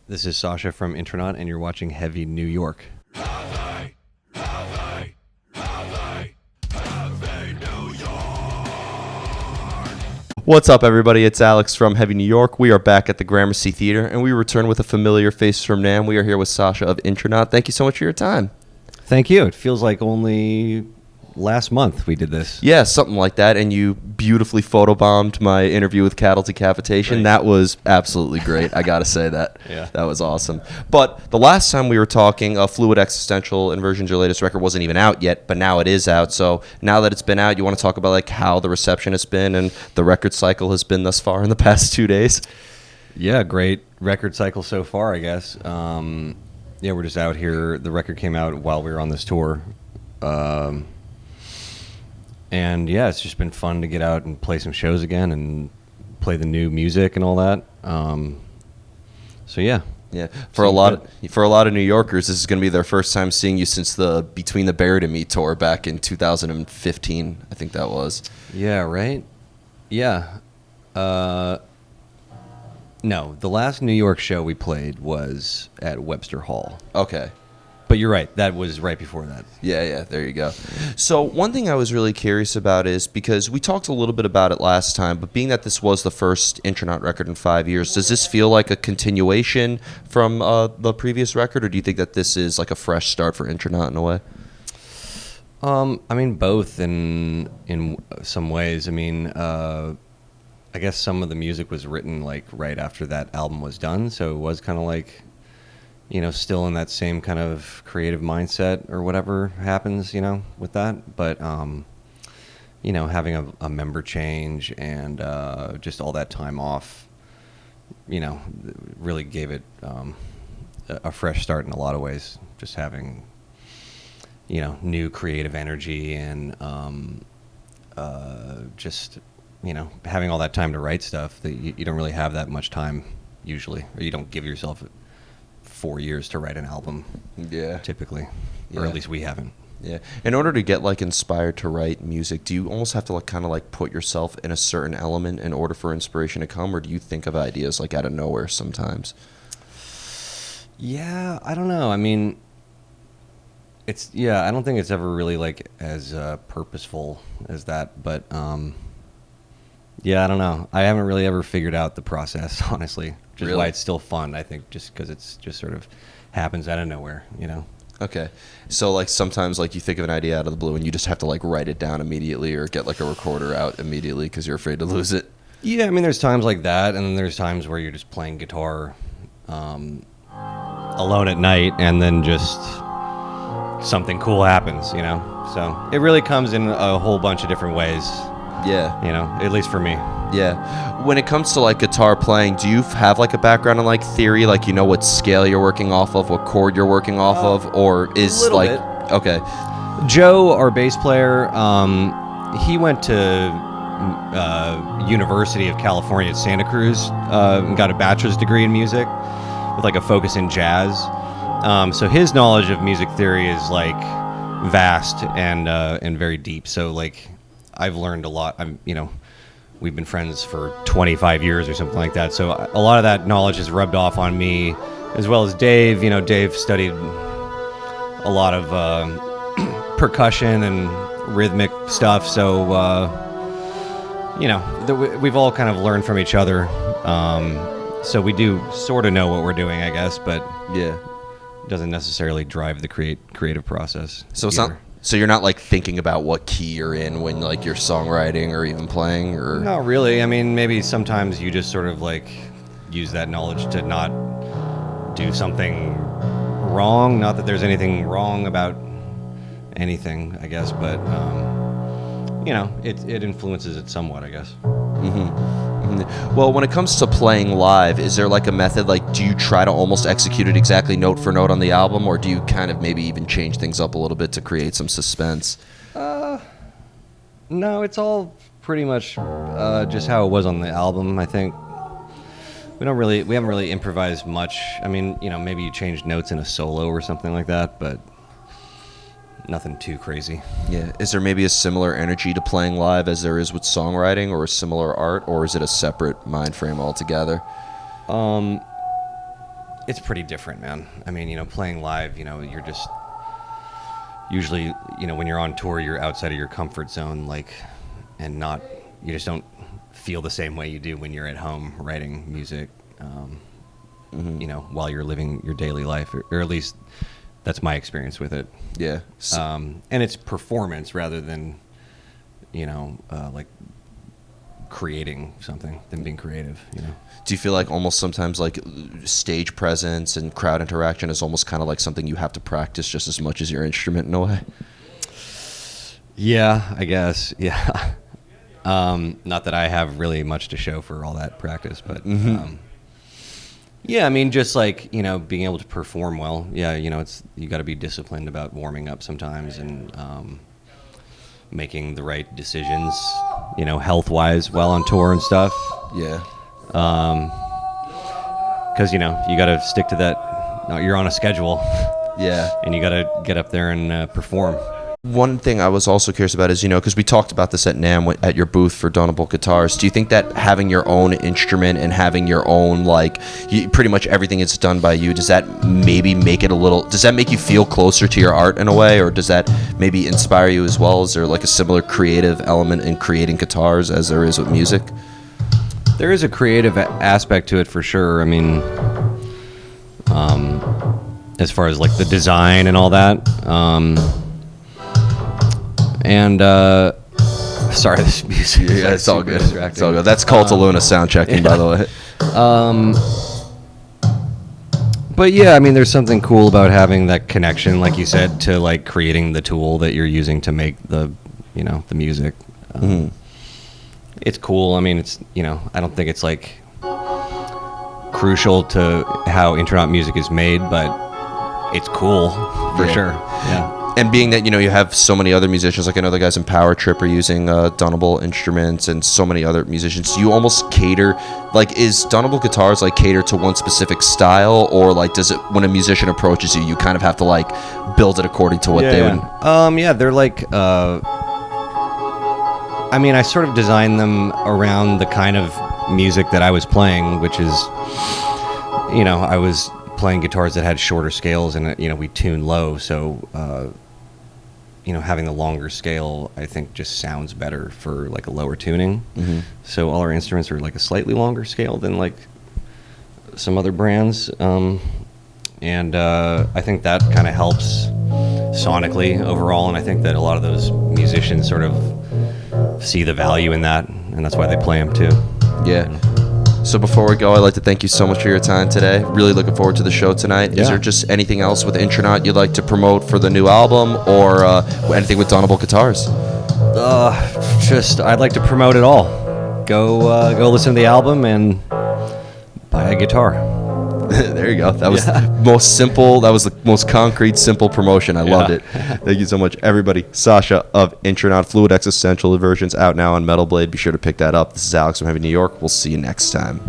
This is Sacha from Intronaut, and you're watching Heavy New York. What's up, everybody? It's Alex from Heavy New York. We are back at the Gramercy Theater, and we return with a familiar face from NAMM. We are here with Sacha of Intronaut. Thank you so much for your time. Thank you. It feels like only last month we did this. Yeah, something like that, and you beautifully photobombed my interview with Cattle Decapitation. Right. That was absolutely great. I gotta say that. Yeah. That was awesome. But the last time we were talking, Fluid Existential Inversions, your latest record, wasn't even out yet, but now it is out. So now that it's been out, you want to talk about like how the reception has been and the record cycle has been thus far in the past 2 days? Yeah, great record cycle so far, I guess. Yeah, we're just out here. The record came out while we were on this tour. And yeah, it's just been fun to get out and play some shows again and play the new music and all that. So yeah. Yeah, for a lot of New Yorkers, this is going to be their first time seeing you since the Between the Buried and Me tour back in 2015. I think that was. Yeah, right? Yeah. No, the last New York show we played was at Webster Hall. Okay. But you're right, that was right before that. Yeah, there you go. So one thing I was really curious about is, because we talked a little bit about it last time, but being that this was the first Intronaut record in 5 years, does this feel like a continuation from the previous record, or do you think that this is like a fresh start for Intronaut in a way? I mean, both in some ways. I mean, I guess some of the music was written like right after that album was done, so it was kind of like, you know, still in that same kind of creative mindset or whatever happens, you know, with that. But, you know, having a member change and just all that time off, you know, really gave it a fresh start in a lot of ways. Just having, you know, new creative energy and just, you know, having all that time to write stuff that you don't really have that much time usually, or you don't give yourself 4 years to write an album. Yeah. Typically. Yeah. Or at least we haven't. Yeah. In order to get like inspired to write music, do you almost have to like kind of like put yourself in a certain element in order for inspiration to come, or do you think of ideas like out of nowhere sometimes? Yeah, I don't know. I mean, I don't think it's ever really like as purposeful as that, but yeah, I don't know. I haven't really ever figured out the process, honestly. Which is why it's still fun, I think, just because it's just sort of happens out of nowhere, you know? Okay. So, like, sometimes, like, you think of an idea out of the blue and you just have to, like, write it down immediately or get, like, a recorder out immediately because you're afraid to lose it? Yeah, I mean, there's times like that, and then there's times where you're just playing guitar alone at night, and then just something cool happens, you know? So it really comes in a whole bunch of different ways. Yeah. You know, at least for me. Yeah. When it comes to like guitar playing, do you have like a background in like theory, like you know what scale you're working off of, what chord you're working off of, or is like bit. Okay. Joe, our bass player, he went to University of California at Santa Cruz and got a bachelor's degree in music with like a focus in jazz. So his knowledge of music theory is like vast and very deep. So like I've learned a lot. We've been friends for 25 years or something like that. So a lot of that knowledge has rubbed off on me, as well as Dave. You know, Dave studied a lot of percussion and rhythmic stuff. So, you know, we've all kind of learned from each other. So we do sort of know what we're doing, I guess, but yeah, it doesn't necessarily drive the creative process. So it's not. So you're not like thinking about what key you're in when like you're songwriting or even playing, or not really. I mean, maybe sometimes you just sort of like use that knowledge to not do something wrong. Not that there's anything wrong about anything, I guess, but you know, it influences it somewhat, I guess. Well, when it comes to playing live, is there like a method? Like, do you try to almost execute it exactly note for note on the album, or do you kind of maybe even change things up a little bit to create some suspense? No, it's all pretty much just how it was on the album, I think. We haven't really improvised much. I mean, you know, maybe you change notes in a solo or something like that, but nothing too crazy. Yeah. Is there maybe a similar energy to playing live as there is with songwriting, or a similar art, or is it a separate mind frame altogether? it's pretty different, man. I mean, playing live, you're just usually, when you're on tour, you're outside of your comfort zone, like, and not, you just don't feel the same way you do when you're at home writing music, while you're living your daily life, or at least that's my experience with it. Yeah. And it's performance rather than, like creating something than being creative, Do you feel like almost sometimes like stage presence and crowd interaction is almost kind of like something you have to practice just as much as your instrument in a way? Yeah, I guess. Yeah. Not that I have really much to show for all that practice, but yeah, I mean, just like, being able to perform well. Yeah, you got to be disciplined about warming up sometimes and making the right decisions, health-wise while on tour and stuff. Yeah. Because, you got to stick to that. No, you're on a schedule. Yeah. And you got to get up there and perform. One thing I was also curious about is, because we talked about this at NAMM at your booth for Donable Guitars. Do you think that having your own instrument and having your own, pretty much everything is done by you, does that maybe make it does that make you feel closer to your art in a way, or does that maybe inspire you as well? Is there like a similar creative element in creating guitars as there is with music? There is a creative aspect to it for sure. I mean, as far as like the design and all that. And sorry, this music. Yeah, it's all good. It's all good. That's Cult of Luna sound checking, by the way. But yeah, I mean, there's something cool about having that connection, like you said, to like creating the tool that you're using to make the the music. It's cool. I mean, it's I don't think it's like crucial to how Intronaut music is made, but it's cool for sure. Yeah. And being that, you have so many other musicians, like I know the guys in Power Trip are using Donable instruments and so many other musicians, do you almost cater, like, is Donable Guitars, like, cater to one specific style, or, like, does it, when a musician approaches you, you kind of have to, like, build it according to what they would? Yeah, they're like, I mean, I sort of designed them around the kind of music that I was playing, which is, I was playing guitars that had shorter scales, and we tune low, so having the longer scale I think just sounds better for like a lower tuning. So all our instruments are like a slightly longer scale than like some other brands, and I think that kind of helps sonically overall, and I think that a lot of those musicians sort of see the value in that, and that's why they play them too. Yeah. So before we go, I'd like to thank you so much for your time today. Really looking forward to the show tonight. Yeah. Is there just anything else with Intronaut you'd like to promote for the new album, or anything with Donable Guitars? I'd like to promote it all. Go listen to the album and buy a guitar. There you go. That was the most simple. That was the most concrete, simple promotion. I loved it. Thank you so much, everybody. Sacha of Intronaut, Fluid Existential Inversions, out now on Metal Blade. Be sure to pick that up. This is Alex from Heavy New York. We'll see you next time.